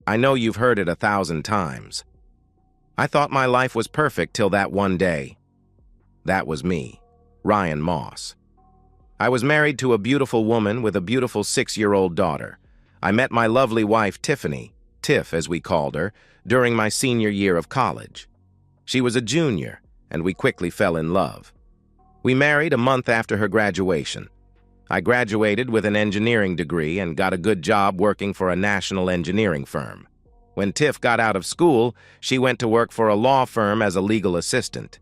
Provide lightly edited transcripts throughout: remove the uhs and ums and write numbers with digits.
I know you've heard it 1,000 times. I thought my life was perfect till that one day. That was me, Ryan Moss. I was married to a beautiful woman with a beautiful 6-year-old daughter. I met my lovely wife, Tiffany, Tiff as we called her, during my senior year of college. She was a junior, and we quickly fell in love. We married a month after her graduation. I graduated with an engineering degree and got a good job working for a national engineering firm. When Tiff got out of school, she went to work for a law firm as a legal assistant.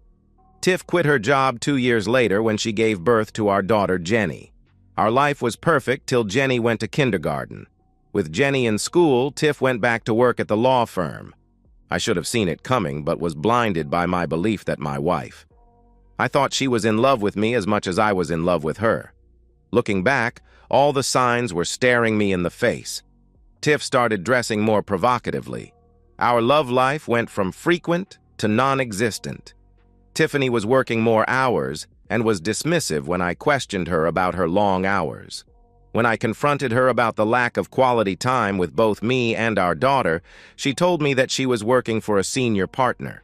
Tiff quit her job 2 years later when she gave birth to our daughter, Jenny. Our life was perfect till Jenny went to kindergarten. With Jenny in school, Tiff went back to work at the law firm. I should have seen it coming, but was blinded by my belief that my wife. I thought she was in love with me as much as I was in love with her. Looking back, all the signs were staring me in the face. Tiff started dressing more provocatively. Our love life went from frequent to non-existent. Tiffany was working more hours and was dismissive when I questioned her about her long hours. When I confronted her about the lack of quality time with both me and our daughter, she told me that she was working for a senior partner.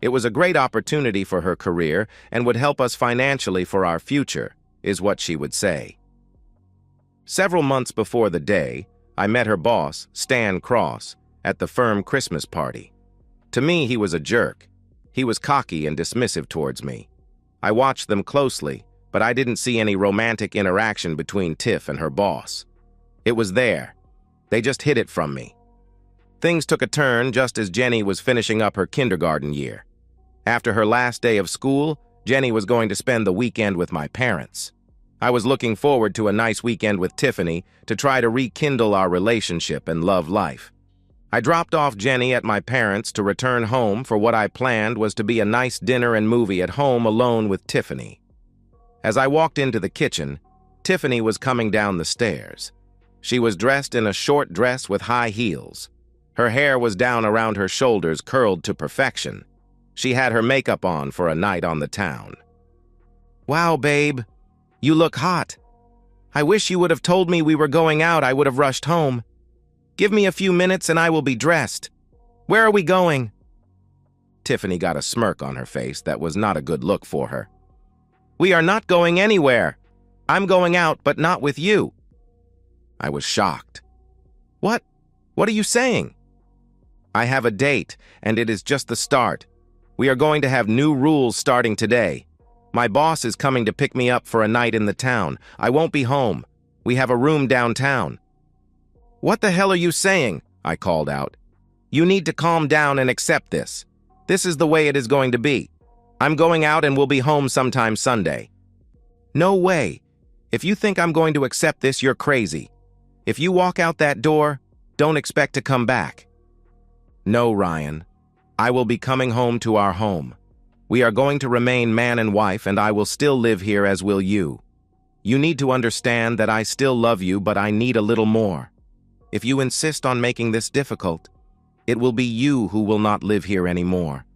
It was a great opportunity for her career and would help us financially for our future, is what she would say. Several months before the day, I met her boss, Stan Cross, at the firm Christmas party. To me, he was a jerk. He was cocky and dismissive towards me. I watched them closely, but I didn't see any romantic interaction between Tiff and her boss. It was there. They just hid it from me. Things took a turn just as Jenny was finishing up her kindergarten year. After her last day of school, Jenny was going to spend the weekend with my parents. I was looking forward to a nice weekend with Tiffany to try to rekindle our relationship and love life. I dropped off Jenny at my parents' to return home for what I planned was to be a nice dinner and movie at home alone with Tiffany. As I walked into the kitchen, Tiffany was coming down the stairs. She was dressed in a short dress with high heels. Her hair was down around her shoulders, curled to perfection. She had her makeup on for a night on the town. "Wow, babe, you look hot. I wish you would have told me we were going out. I would have rushed home. Give me a few minutes and I will be dressed. Where are we going?" Tiffany got a smirk on her face that was not a good look for her. "We are not going anywhere. I'm going out, but not with you." I was shocked. What? What are you saying?" "I have a date, and it is just the start. We are going to have new rules starting today. My boss is coming to pick me up for a night in the town. I won't be home. We have a room downtown." "What the hell are you saying?" I called out. "You need to calm down and accept this. This is the way it is going to be. I'm going out and will be home sometime Sunday." "No way. If you think I'm going to accept this, you're crazy. If you walk out that door, don't expect to come back." "No, Ryan. I will be coming home to our home. We are going to remain man and wife, and I will still live here as will you. You need to understand that I still love you, but I need a little more. If you insist on making this difficult, it will be you who will not live here anymore.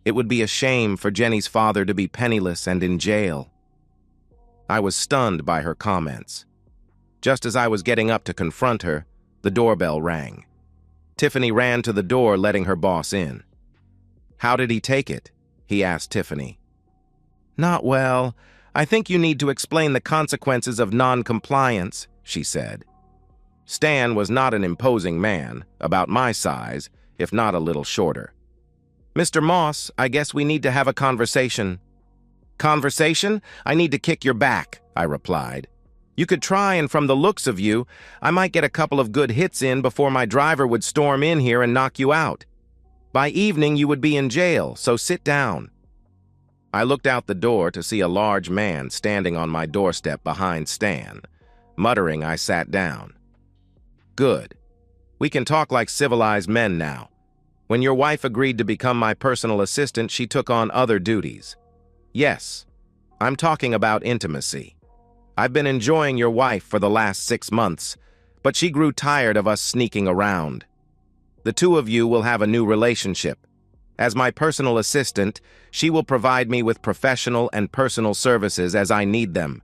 It would be a shame for Jenny's father to be penniless and in jail." I was stunned by her comments. Just as I was getting up to confront her, the doorbell rang. Tiffany ran to the door, letting her boss in. "How did he take it?" he asked Tiffany. "Not well. I think you need to explain the consequences of non-compliance," she said. Stan was not an imposing man, about my size, if not a little shorter. "Mr. Moss, I guess we need to have a conversation." "Conversation? I need to kick your back," I replied. "You could try, and from the looks of you, I might get a couple of good hits in before my driver would storm in here and knock you out. By evening, you would be in jail, so sit down." I looked out the door to see a large man standing on my doorstep behind Stan. Muttering, I sat down. "Good. We can talk like civilized men now. When your wife agreed to become my personal assistant, she took on other duties. Yes, I'm talking about intimacy. I've been enjoying your wife for the last 6 months, but she grew tired of us sneaking around. The two of you will have a new relationship. As my personal assistant, she will provide me with professional and personal services as I need them.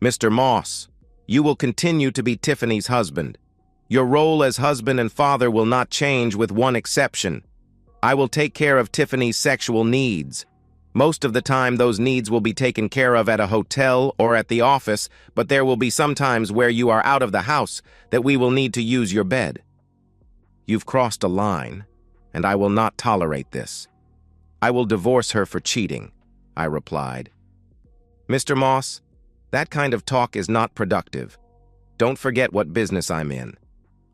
Mr. Moss, you will continue to be Tiffany's husband. Your role as husband and father will not change with one exception. I will take care of Tiffany's sexual needs. Most of the time, those needs will be taken care of at a hotel or at the office, but there will be some times where you are out of the house that we will need to use your bed. You've crossed a line, and I will not tolerate this. I will divorce her for cheating, I replied. Mr. Moss, that kind of talk is not productive. Don't forget what business I'm in.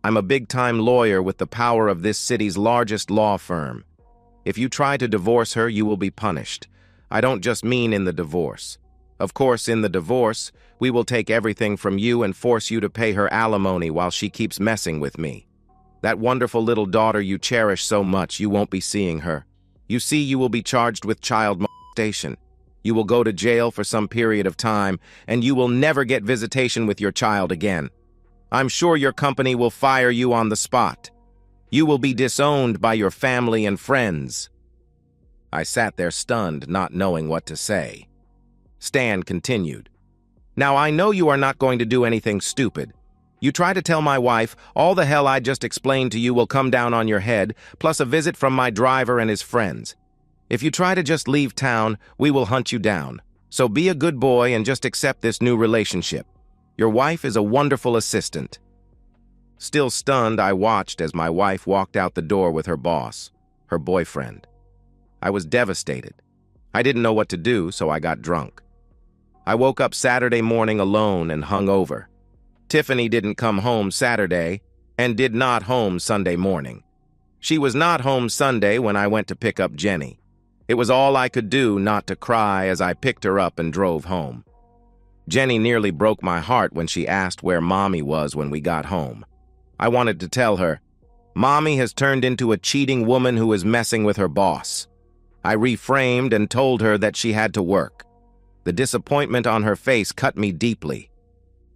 I'm a big-time lawyer with the power of this city's largest law firm. If you try to divorce her, you will be punished. I don't just mean in the divorce. Of course, in the divorce, we will take everything from you and force you to pay her alimony while she keeps messing with me. That wonderful little daughter you cherish so much, you won't be seeing her. You see, you will be charged with child molestation. You will go to jail for some period of time, and you will never get visitation with your child again. I'm sure your company will fire you on the spot. You will be disowned by your family and friends. I sat there stunned, not knowing what to say. Stan continued. Now, I know you are not going to do anything stupid. You try to tell my wife, all the hell I just explained to you will come down on your head, plus a visit from my driver and his friends. If you try to just leave town, we will hunt you down. So be a good boy and just accept this new relationship. Your wife is a wonderful assistant. Still stunned, I watched as my wife walked out the door with her boss, her boyfriend. I was devastated. I didn't know what to do, so I got drunk. I woke up Saturday morning alone and hungover. Tiffany didn't come home Saturday and did not home Sunday morning. She was not home Sunday when I went to pick up Jenny. It was all I could do not to cry as I picked her up and drove home. Jenny nearly broke my heart when she asked where Mommy was when we got home. I wanted to tell her, Mommy has turned into a cheating woman who is messing with her boss. I reframed and told her that she had to work. The disappointment on her face cut me deeply.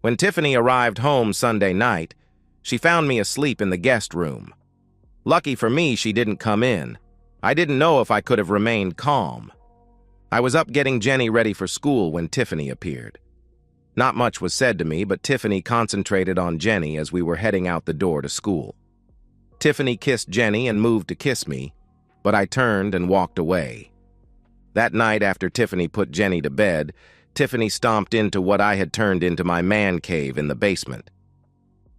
When Tiffany arrived home Sunday night, she found me asleep in the guest room. Lucky for me, she didn't come in. I didn't know if I could have remained calm. I was up getting Jenny ready for school when Tiffany appeared. Not much was said to me, but Tiffany concentrated on Jenny as we were heading out the door to school. Tiffany kissed Jenny and moved to kiss me, but I turned and walked away. That night, after Tiffany put Jenny to bed, Tiffany stomped into what I had turned into my man cave in the basement.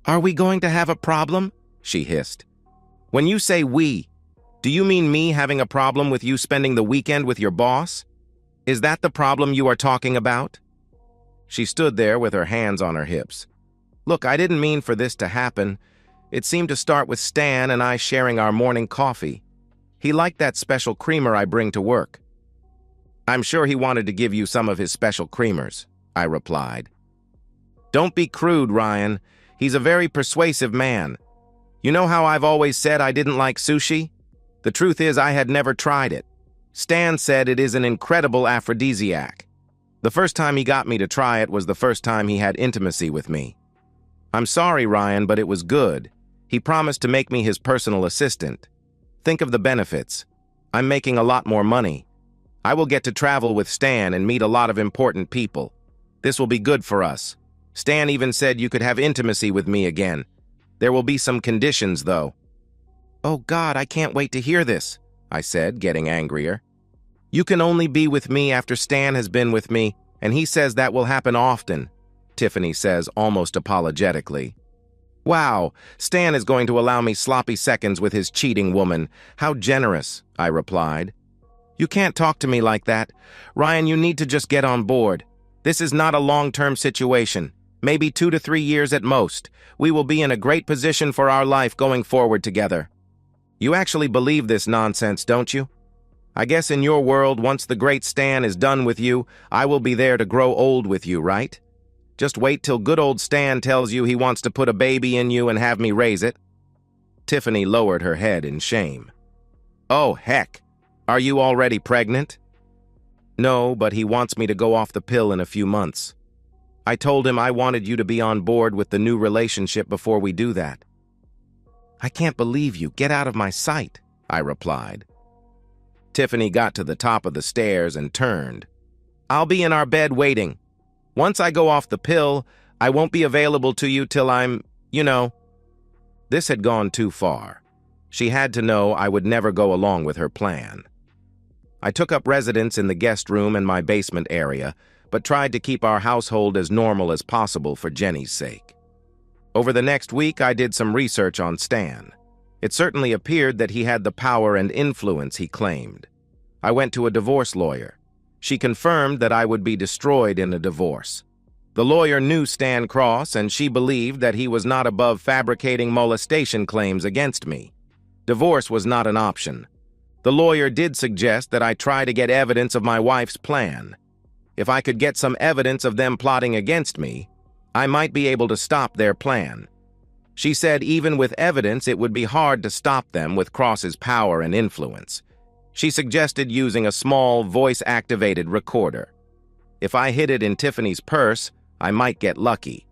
"Are we going to have a problem?" she hissed. "When you say we, do you mean me having a problem with you spending the weekend with your boss? Is that the problem you are talking about?" She stood there with her hands on her hips. "Look, I didn't mean for this to happen. It seemed to start with Stan and I sharing our morning coffee. He liked that special creamer I bring to work." "I'm sure he wanted to give you some of his special creamers," I replied. "Don't be crude, Ryan. He's a very persuasive man. You know how I've always said I didn't like sushi? The truth is I had never tried it. Stan said it is an incredible aphrodisiac. The first time he got me to try it was the first time he had intimacy with me. I'm sorry, Ryan, but it was good. He promised to make me his personal assistant. Think of the benefits. I'm making a lot more money. I will get to travel with Stan and meet a lot of important people. This will be good for us. Stan even said you could have intimacy with me again. There will be some conditions, though." "Oh God, I can't wait to hear this," I said, getting angrier. "You can only be with me after Stan has been with me, and he says that will happen often," Tiffany says almost apologetically. "Wow, Stan is going to allow me sloppy seconds with his cheating woman. How generous," I replied. "You can't talk to me like that. Ryan, you need to just get on board. This is not a long-term situation. Maybe 2 to 3 years at most. We will be in a great position for our life going forward together." "You actually believe this nonsense, don't you? I guess in your world, once the great Stan is done with you, I will be there to grow old with you, right? Just wait till good old Stan tells you he wants to put a baby in you and have me raise it." Tiffany lowered her head in shame. "Oh, heck. Are you already pregnant?" "No, but he wants me to go off the pill in a few months. I told him I wanted you to be on board with the new relationship before we do that." "I can't believe you. Get out of my sight," I replied. Tiffany got to the top of the stairs and turned. "I'll be in our bed waiting. Once I go off the pill, I won't be available to you till I'm, you know." This had gone too far. She had to know I would never go along with her plan. I took up residence in the guest room and my basement area, but tried to keep our household as normal as possible for Jenny's sake. Over the next week, I did some research on Stan. It certainly appeared that he had the power and influence he claimed. I went to a divorce lawyer. She confirmed that I would be destroyed in a divorce. The lawyer knew Stan Cross, and she believed that he was not above fabricating molestation claims against me. Divorce was not an option. The lawyer did suggest that I try to get evidence of my wife's plan. If I could get some evidence of them plotting against me, I might be able to stop their plan. She said even with evidence it would be hard to stop them with Cross's power and influence. She suggested using a small, voice-activated recorder. If I hid it in Tiffany's purse, I might get lucky.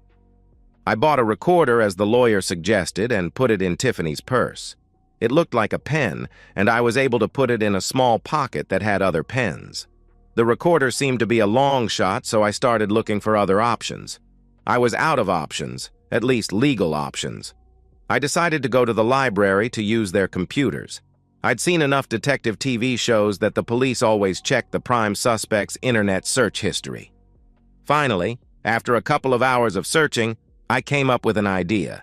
I bought a recorder as the lawyer suggested and put it in Tiffany's purse. It looked like a pen, and I was able to put it in a small pocket that had other pens. The recorder seemed to be a long shot, so I started looking for other options. I was out of options, at least legal options. I decided to go to the library to use their computers. I'd seen enough detective TV shows that the police always check the prime suspect's internet search history. Finally, after a couple of hours of searching, I came up with an idea.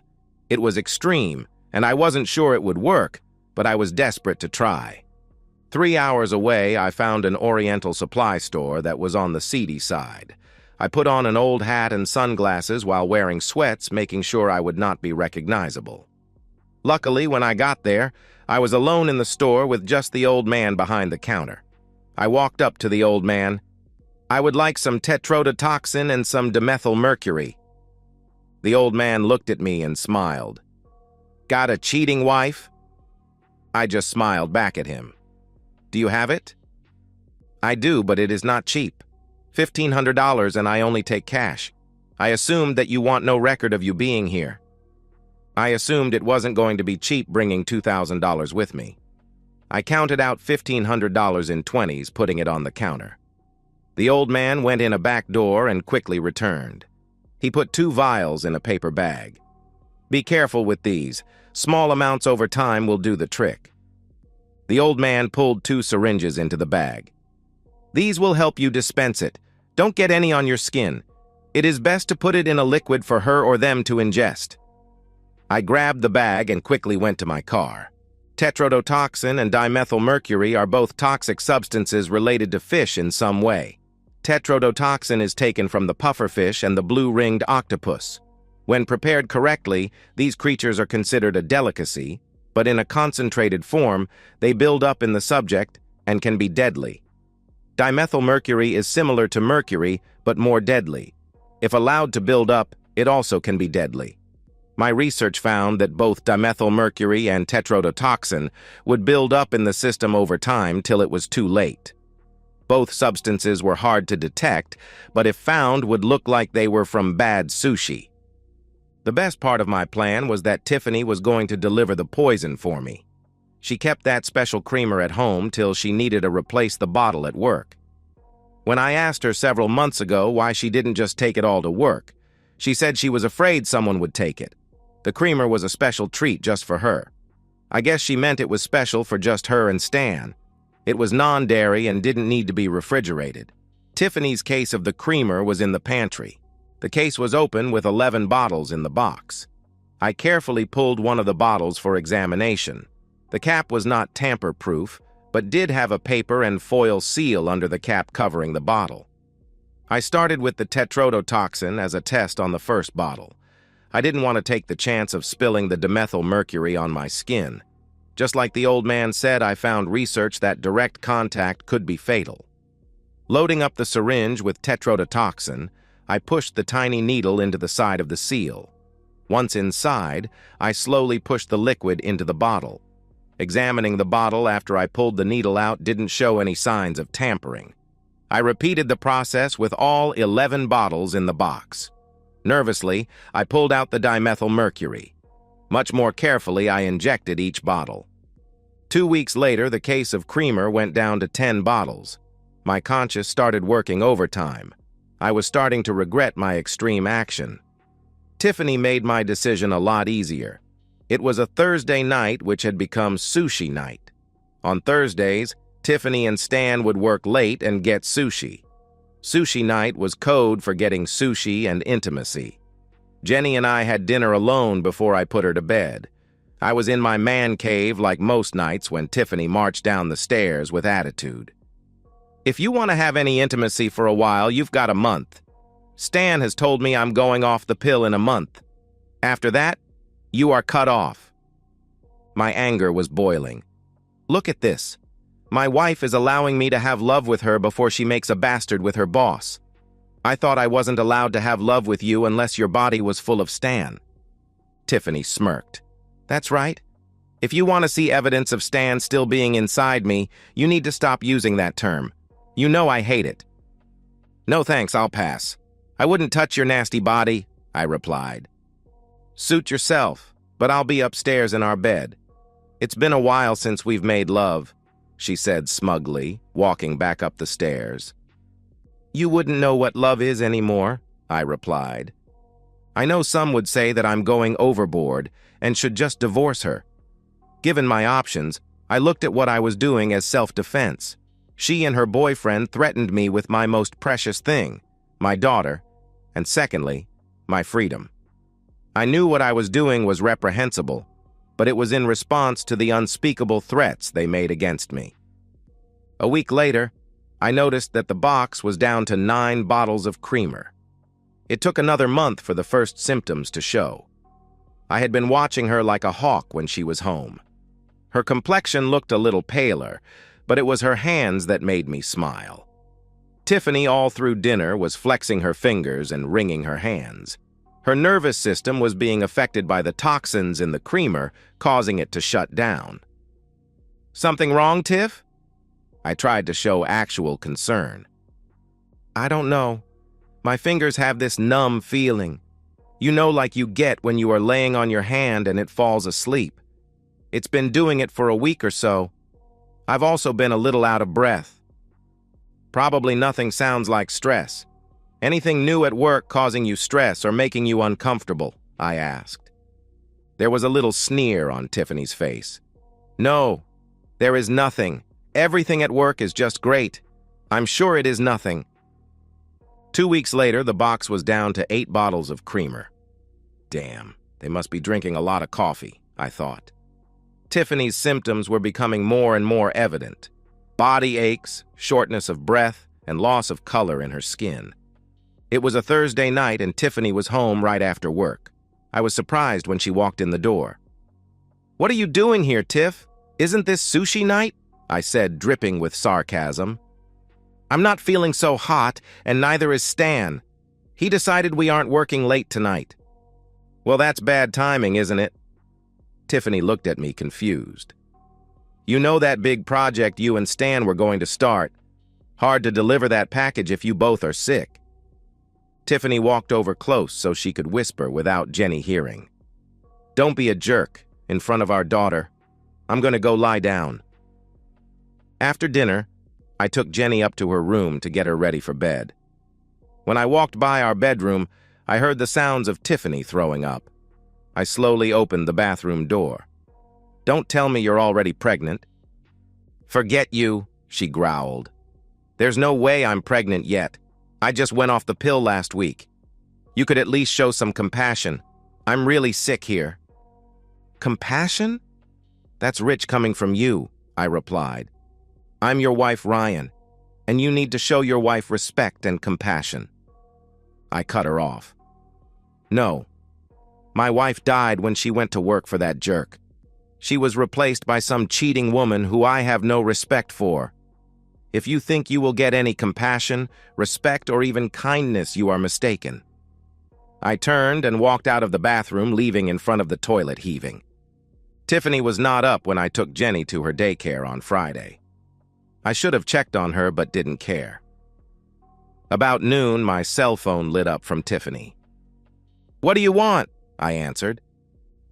It was extreme, and I wasn't sure it would work, but I was desperate to try. 3 hours away, I found an Oriental supply store that was on the seedy side. I put on an old hat and sunglasses while wearing sweats, making sure I would not be recognizable. Luckily, when I got there, I was alone in the store with just the old man behind the counter. I walked up to the old man. "I would like some tetrodotoxin and some dimethylmercury." The old man looked at me and smiled. "Got a cheating wife?" I just smiled back at him. "Do you have it?" "I do, but it is not cheap. $1,500 and I only take cash. I assumed that you want no record of you being here." I assumed it wasn't going to be cheap bringing $2,000 with me. I counted out $1,500 in 20s, putting it on the counter. The old man went in a back door and quickly returned. He put 2 vials in a paper bag. "Be careful with these. Small amounts over time will do the trick." The old man pulled 2 syringes into the bag. "These will help you dispense it. Don't get any on your skin. It is best to put it in a liquid for her or them to ingest." I grabbed the bag and quickly went to my car. Tetrodotoxin and dimethylmercury are both toxic substances related to fish in some way. Tetrodotoxin is taken from the pufferfish and the blue-ringed octopus. When prepared correctly, these creatures are considered a delicacy, but in a concentrated form, they build up in the subject and can be deadly. Dimethylmercury is similar to mercury, but more deadly. If allowed to build up, it also can be deadly. My research found that both dimethylmercury and tetrodotoxin would build up in the system over time till it was too late. Both substances were hard to detect, but if found would look like they were from bad sushi. The best part of my plan was that Tiffany was going to deliver the poison for me. She kept that special creamer at home till she needed to replace the bottle at work. When I asked her several months ago why she didn't just take it all to work, she said she was afraid someone would take it. The creamer was a special treat just for her. I guess she meant it was special for just her and Stan. It was non-dairy and didn't need to be refrigerated. Tiffany's case of the creamer was in the pantry. The case was open with 11 bottles in the box. I carefully pulled one of the bottles for examination. The cap was not tamper-proof, but did have a paper and foil seal under the cap covering the bottle. I started with the tetrodotoxin as a test on the first bottle. I didn't want to take the chance of spilling the dimethylmercury on my skin. Just like the old man said, I found research that direct contact could be fatal. Loading up the syringe with tetrodotoxin, I pushed the tiny needle into the side of the seal. Once inside, I slowly pushed the liquid into the bottle. Examining the bottle after I pulled the needle out didn't show any signs of tampering. I repeated the process with all 11 bottles in the box. Nervously, I pulled out the dimethylmercury. Much more carefully, I injected each bottle. 2 weeks later, the case of creamer went down to 10 bottles. My conscience started working overtime. I was starting to regret my extreme action. Tiffany made my decision a lot easier. It was a Thursday night which had become sushi night. On Thursdays, Tiffany and Stan would work late and get sushi. Sushi night was code for getting sushi and intimacy. Jenny and I had dinner alone before I put her to bed. I was in my man cave like most nights when Tiffany marched down the stairs with attitude. "If you want to have any intimacy for a while, you've got a month. Stan has told me I'm going off the pill in a month. After that, you are cut off." My anger was boiling. Look at this. My wife is allowing me to have love with her before she makes a bastard with her boss. I thought I wasn't allowed to have love with you unless your body was full of Stan. Tiffany smirked. That's right. If you want to see evidence of Stan still being inside me, you need to stop using that term. You know I hate it. No thanks, I'll pass. I wouldn't touch your nasty body, I replied. Suit yourself, but I'll be upstairs in our bed. It's been a while since we've made love, she said smugly, walking back up the stairs. You wouldn't know what love is anymore, I replied. I know some would say that I'm going overboard and should just divorce her. Given my options, I looked at what I was doing as self-defense. She and her boyfriend threatened me with my most precious thing, my daughter, and secondly, my freedom. I knew what I was doing was reprehensible, but it was in response to the unspeakable threats they made against me. A week later, I noticed that the box was down to 9 bottles of creamer. It took another month for the first symptoms to show. I had been watching her like a hawk when she was home. Her complexion looked a little paler, but it was her hands that made me smile. Tiffany, all through dinner, was flexing her fingers and wringing her hands. Her nervous system was being affected by the toxins in the creamer, causing it to shut down. Something wrong, Tiff? I tried to show actual concern. I don't know. My fingers have this numb feeling. You know, like you get when you are laying on your hand and it falls asleep. It's been doing it for a week or so. I've also been a little out of breath. Probably nothing sounds like stress. Anything new at work causing you stress or making you uncomfortable? I asked. There was a little sneer on Tiffany's face. No, there is nothing. Everything at work is just great. I'm sure it is nothing. 2 weeks later, the box was down to 8 bottles of creamer. Damn, they must be drinking a lot of coffee, I thought. Tiffany's symptoms were becoming more and more evident. Body aches, shortness of breath, and loss of color in her skin. It was a Thursday night and Tiffany was home right after work. I was surprised when she walked in the door. What are you doing here, Tiff? Isn't this sushi night? I said, dripping with sarcasm. I'm not feeling so hot, and neither is Stan. He decided we aren't working late tonight. Well, that's bad timing, isn't it? Tiffany looked at me confused. You know that big project you and Stan were going to start. Hard to deliver that package if you both are sick. Tiffany walked over close so she could whisper without Jenny hearing. Don't be a jerk in front of our daughter. I'm going to go lie down. After dinner, I took Jenny up to her room to get her ready for bed. When I walked by our bedroom, I heard the sounds of Tiffany throwing up. I slowly opened the bathroom door. Don't tell me you're already pregnant. Forget you, she growled. There's no way I'm pregnant yet. I just went off the pill last week. You could at least show some compassion. I'm really sick here. Compassion? That's rich coming from you, I replied. I'm your wife, Ryan, and you need to show your wife respect and compassion. I cut her off. No. My wife died when she went to work for that jerk. She was replaced by some cheating woman who I have no respect for. If you think you will get any compassion, respect, or even kindness, you are mistaken. I turned and walked out of the bathroom, leaving in front of the toilet heaving. Tiffany was not up when I took Jenny to her daycare on Friday. I should have checked on her but didn't care. About noon, my cell phone lit up from Tiffany. What do you want? I answered.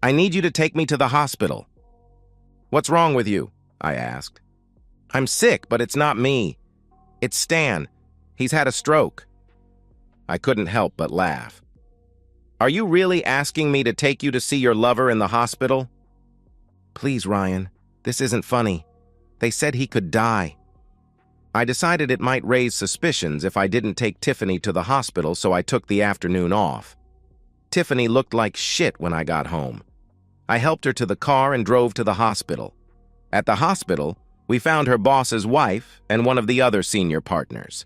I need you to take me to the hospital. What's wrong with you? I asked. I'm sick, but it's not me. It's Stan. He's had a stroke. I couldn't help but laugh. Are you really asking me to take you to see your lover in the hospital? Please, Ryan, this isn't funny. They said he could die. I decided it might raise suspicions if I didn't take Tiffany to the hospital, so I took the afternoon off. Tiffany looked like shit when I got home. I helped her to the car and drove to the hospital. At the hospital, we found her boss's wife and one of the other senior partners.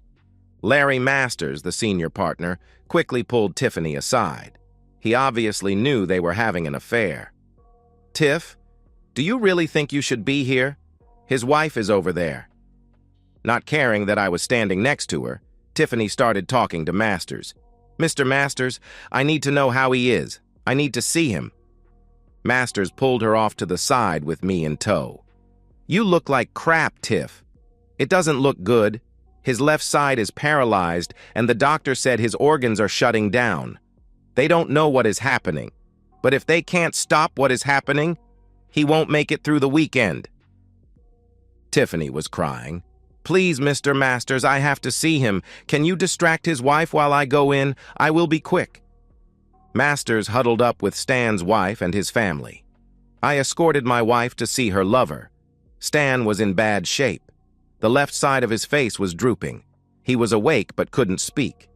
Larry Masters, the senior partner, quickly pulled Tiffany aside. He obviously knew they were having an affair. "Tiff, do you really think you should be here? His wife is over there." Not caring that I was standing next to her, Tiffany started talking to Masters. "Mr. Masters, I need to know how he is. I need to see him." Masters pulled her off to the side with me in tow. "You look like crap, Tiff. It doesn't look good. His left side is paralyzed, and the doctor said his organs are shutting down. They don't know what is happening, but if they can't stop what is happening, he won't make it through the weekend." Tiffany was crying. "Please, Mr. Masters, I have to see him. Can you distract his wife while I go in? I will be quick." Masters huddled up with Stan's wife and his family. I escorted my wife to see her lover. Stan was in bad shape. The left side of his face was drooping. He was awake but couldn't speak.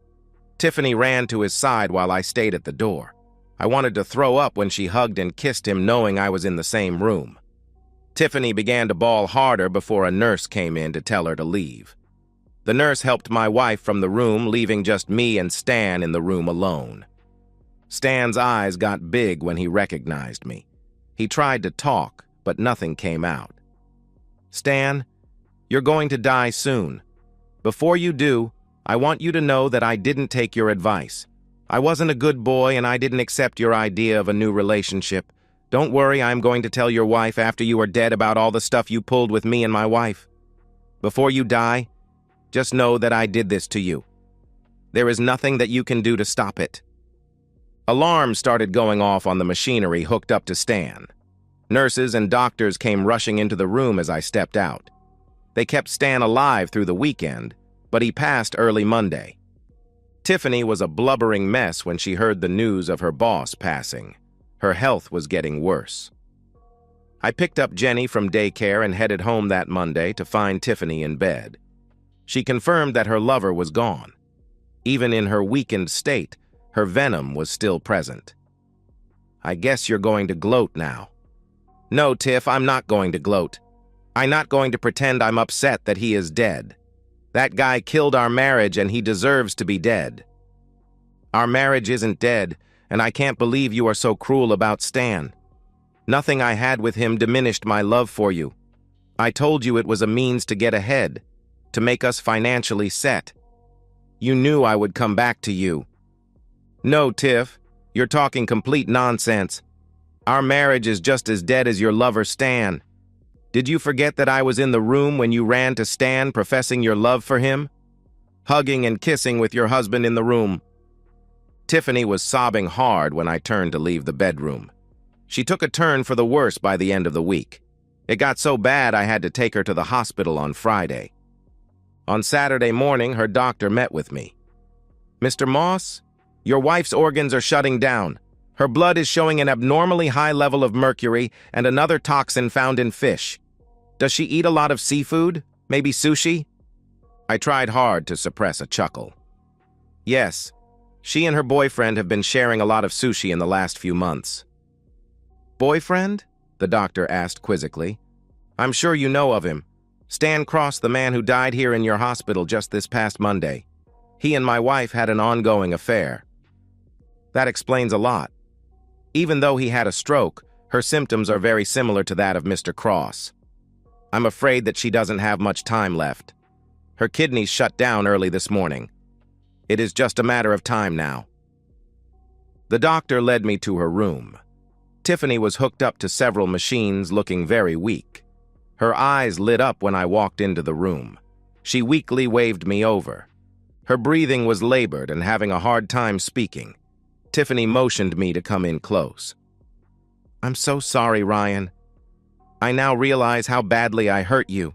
Tiffany ran to his side while I stayed at the door. I wanted to throw up when she hugged and kissed him, knowing I was in the same room. Tiffany began to bawl harder before a nurse came in to tell her to leave. The nurse helped my wife from the room, leaving just me and Stan in the room alone. Stan's eyes got big when he recognized me. He tried to talk, but nothing came out. "Stan, you're going to die soon. Before you do, I want you to know that I didn't take your advice. I wasn't a good boy and I didn't accept your idea of a new relationship. Don't worry, I'm going to tell your wife after you are dead about all the stuff you pulled with me and my wife. Before you die, just know that I did this to you. There is nothing that you can do to stop it." Alarms started going off on the machinery hooked up to Stan. Nurses and doctors came rushing into the room as I stepped out. They kept Stan alive through the weekend, but he passed early Monday. Tiffany was a blubbering mess when she heard the news of her boss passing. Her health was getting worse. I picked up Jenny from daycare and headed home that Monday to find Tiffany in bed. She confirmed that her lover was gone. Even in her weakened state, her venom was still present. "I guess you're going to gloat now." "No, Tiff, I'm not going to gloat. I'm not going to pretend I'm upset that he is dead. That guy killed our marriage and he deserves to be dead." "Our marriage isn't dead, and I can't believe you are so cruel about Stan. Nothing I had with him diminished my love for you. I told you it was a means to get ahead, to make us financially set. You knew I would come back to you." "No, Tiff, you're talking complete nonsense. Our marriage is just as dead as your lover Stan. Did you forget that I was in the room when you ran to Stan professing your love for him? Hugging and kissing with your husband in the room." Tiffany was sobbing hard when I turned to leave the bedroom. She took a turn for the worse by the end of the week. It got so bad I had to take her to the hospital on Friday. On Saturday morning, her doctor met with me. "Mr. Moss, your wife's organs are shutting down. Her blood is showing an abnormally high level of mercury and another toxin found in fish. Does she eat a lot of seafood? Maybe sushi?" I tried hard to suppress a chuckle. "Yes, she and her boyfriend have been sharing a lot of sushi in the last few months." "Boyfriend?" the doctor asked quizzically. "I'm sure you know of him. Stan Cross, the man who died here in your hospital just this past Monday. He and my wife had an ongoing affair." That explains a lot. Even though he had a stroke, her symptoms are very similar to that of Mr. Cross. I'm afraid that she doesn't have much time left. Her kidneys shut down early this morning. It is just a matter of time now. The doctor led me to her room. Tiffany was hooked up to several machines, looking very weak. Her eyes lit up when I walked into the room. She weakly waved me over. Her breathing was labored and having a hard time speaking. Tiffany motioned me to come in close. "I'm so sorry, Ryan. I now realize how badly I hurt you.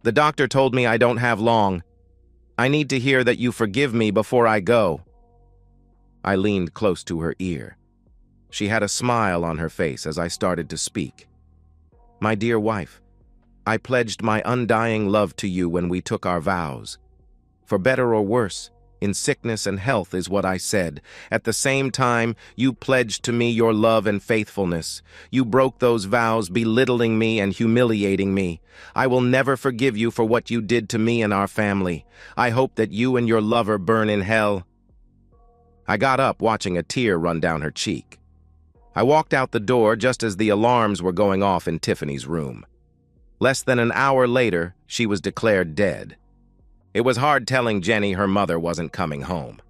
The doctor told me I don't have long. I need to hear that you forgive me before I go." I leaned close to her ear. She had a smile on her face as I started to speak. My dear wife, I pledged my undying love to you when we took our vows. For better or worse, in sickness and health is what I said. At the same time, you pledged to me your love and faithfulness. You broke those vows, belittling me and humiliating me. I will never forgive you for what you did to me and our family. I hope that you and your lover burn in hell. I got up, watching a tear run down her cheek. I walked out the door just as the alarms were going off in Tiffany's room. Less than an hour later, she was declared dead. It was hard telling Jenny her mother wasn't coming home.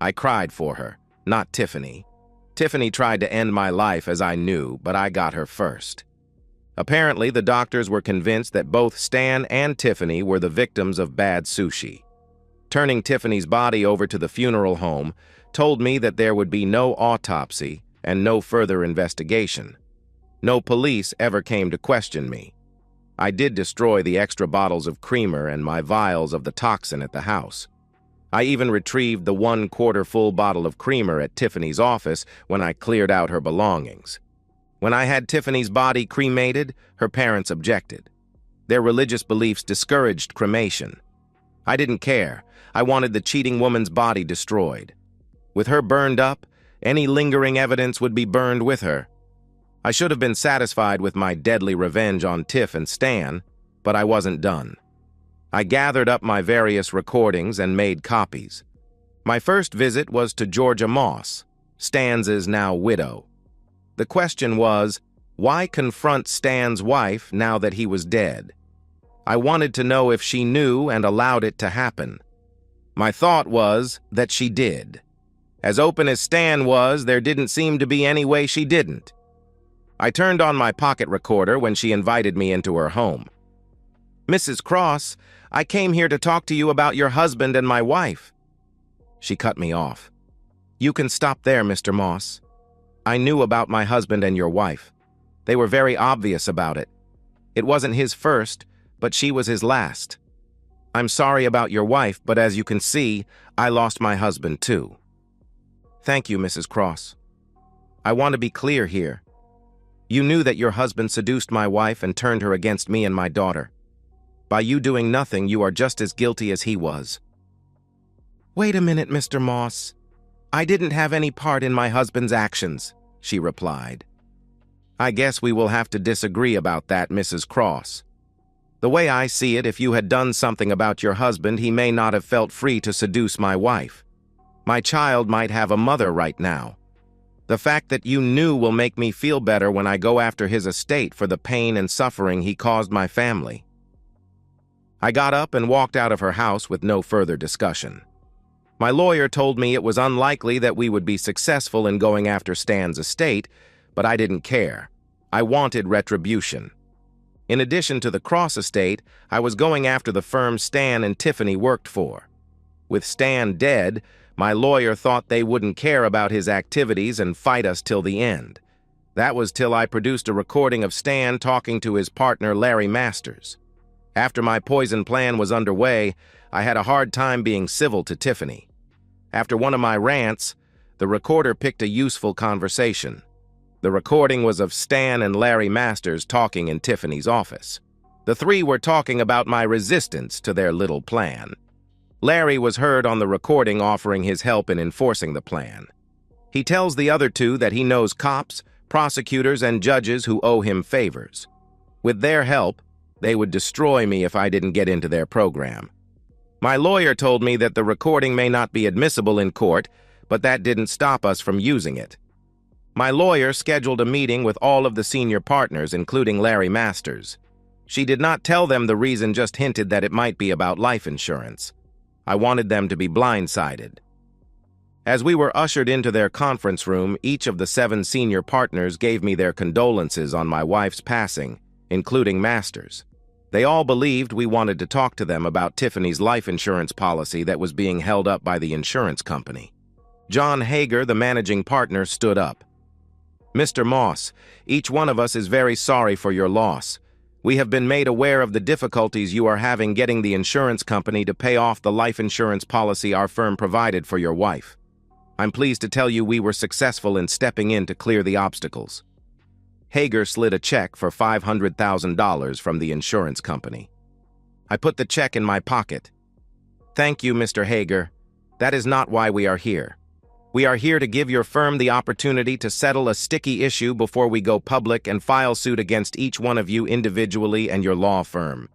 I cried for her, not Tiffany. Tiffany tried to end my life, as I knew, but I got her first. Apparently, the doctors were convinced that both Stan and Tiffany were the victims of bad sushi. Turning Tiffany's body over to the funeral home told me that there would be no autopsy and no further investigation. No police ever came to question me. I did destroy the extra bottles of creamer and my vials of the toxin at the house. I even retrieved the 1/4 full bottle of creamer at Tiffany's office when I cleared out her belongings. When I had Tiffany's body cremated, her parents objected. Their religious beliefs discouraged cremation. I didn't care. I wanted the cheating woman's body destroyed. With her burned up, any lingering evidence would be burned with her. I should have been satisfied with my deadly revenge on Tiff and Stan, but I wasn't done. I gathered up my various recordings and made copies. My first visit was to Georgia Moss, Stan's now widow. The question was, why confront Stan's wife now that he was dead? I wanted to know if she knew and allowed it to happen. My thought was that she did. As open as Stan was, there didn't seem to be any way she didn't. I turned on my pocket recorder when she invited me into her home. "Mrs. Cross, I came here to talk to you about your husband and my wife." She cut me off. "You can stop there, Mr. Moss. I knew about my husband and your wife. They were very obvious about it. It wasn't his first, but she was his last. I'm sorry about your wife, but as you can see, I lost my husband too." "Thank you, Mrs. Cross. I want to be clear here. You knew that your husband seduced my wife and turned her against me and my daughter. By you doing nothing, you are just as guilty as he was." "Wait a minute, Mr. Moss. I didn't have any part in my husband's actions," she replied. "I guess we will have to disagree about that, Mrs. Cross. The way I see it, if you had done something about your husband, he may not have felt free to seduce my wife. My child might have a mother right now. The fact that you knew will make me feel better when I go after his estate for the pain and suffering he caused my family." I got up and walked out of her house with no further discussion. My lawyer told me it was unlikely that we would be successful in going after Stan's estate, but I didn't care. I wanted retribution. In addition to the Cross estate, I was going after the firm Stan and Tiffany worked for. With Stan dead, my lawyer thought they wouldn't care about his activities and fight us till the end. That was till I produced a recording of Stan talking to his partner Larry Masters. After my poison plan was underway, I had a hard time being civil to Tiffany. After one of my rants, the recorder picked a useful conversation. The recording was of Stan and Larry Masters talking in Tiffany's office. The three were talking about my resistance to their little plan. Larry was heard on the recording offering his help in enforcing the plan. He tells the other two that he knows cops, prosecutors, and judges who owe him favors. With their help, they would destroy me if I didn't get into their program. My lawyer told me that the recording may not be admissible in court, but that didn't stop us from using it. My lawyer scheduled a meeting with all of the senior partners, including Larry Masters. She did not tell them the reason, just hinted that it might be about life insurance. I wanted them to be blindsided. As we were ushered into their conference room, each of the 7 senior partners gave me their condolences on my wife's passing, including Masters. They all believed we wanted to talk to them about Tiffany's life insurance policy that was being held up by the insurance company. John Hager, the managing partner, stood up. "Mr. Moss, each one of us is very sorry for your loss. We have been made aware of the difficulties you are having getting the insurance company to pay off the life insurance policy our firm provided for your wife. I'm pleased to tell you we were successful in stepping in to clear the obstacles." Hager slid a check for $500,000 from the insurance company. I put the check in my pocket. "Thank you, Mr. Hager. That is not why we are here. We are here to give your firm the opportunity to settle a sticky issue before we go public and file suit against each one of you individually and your law firm.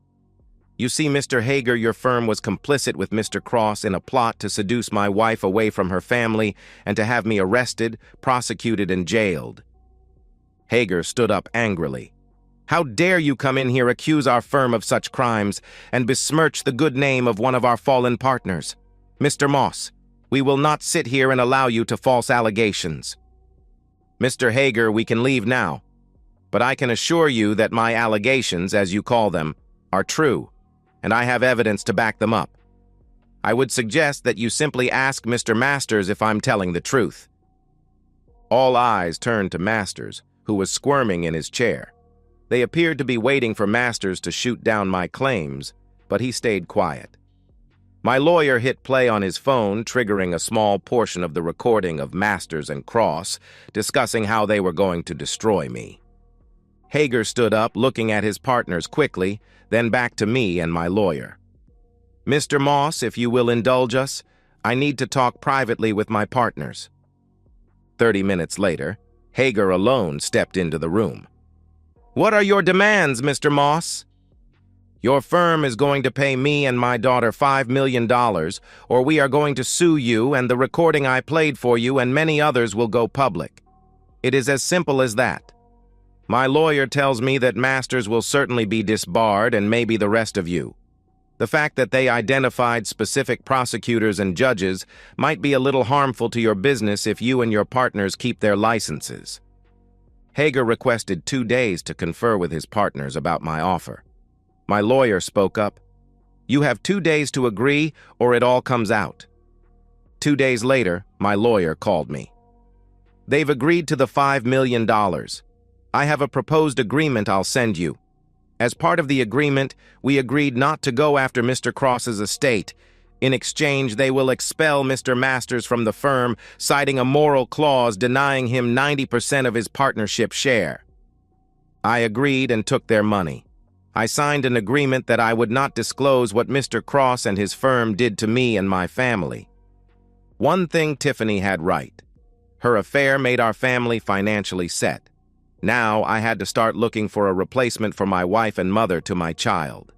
You see, Mr. Hager, your firm was complicit with Mr. Cross in a plot to seduce my wife away from her family and to have me arrested, prosecuted, and jailed." Hager stood up angrily. "How dare you come in here, accuse our firm of such crimes, and besmirch the good name of one of our fallen partners? Mr. Moss, we will not sit here and allow you to false allegations." "Mr. Hager, we can leave now, but I can assure you that my allegations, as you call them, are true, and I have evidence to back them up. I would suggest that you simply ask Mr. Masters if I'm telling the truth." All eyes turned to Masters, who was squirming in his chair. They appeared to be waiting for Masters to shoot down my claims, but he stayed quiet. My lawyer hit play on his phone, triggering a small portion of the recording of Masters and Cross, discussing how they were going to destroy me. Hager stood up, looking at his partners quickly, then back to me and my lawyer. "Mr. Moss, if you will indulge us, I need to talk privately with my partners." 30 minutes later, Hager alone stepped into the room. "What are your demands, Mr. Moss?" "Your firm is going to pay me and my daughter $5 million, or we are going to sue you, and the recording I played for you and many others will go public. It is as simple as that. My lawyer tells me that Masters will certainly be disbarred, and maybe the rest of you. The fact that they identified specific prosecutors and judges might be a little harmful to your business if you and your partners keep their licenses." Hager requested 2 days to confer with his partners about my offer. My lawyer spoke up. "You have 2 days to agree, or it all comes out." 2 days later, my lawyer called me. "They've agreed to the $5 million. I have a proposed agreement I'll send you. As part of the agreement, we agreed not to go after Mr. Cross's estate. In exchange, they will expel Mr. Masters from the firm, citing a moral clause denying him 90% of his partnership share." I agreed and took their money. I signed an agreement that I would not disclose what Mr. Cross and his firm did to me and my family. One thing Tiffany had right. Her affair made our family financially set. Now I had to start looking for a replacement for my wife and mother to my child.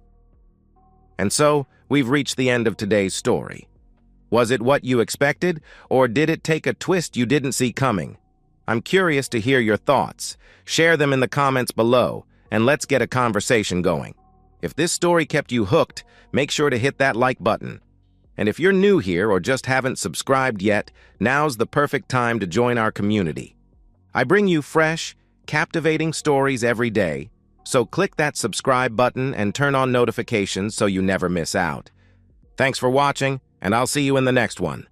And so, we've reached the end of today's story. Was it what you expected, or did it take a twist you didn't see coming? I'm curious to hear your thoughts. Share them in the comments below, and let's get a conversation going. If this story kept you hooked, make sure to hit that like button. And if you're new here or just haven't subscribed yet, now's the perfect time to join our community. I bring you fresh, captivating stories every day, so click that subscribe button and turn on notifications so you never miss out. Thanks for watching, and I'll see you in the next one.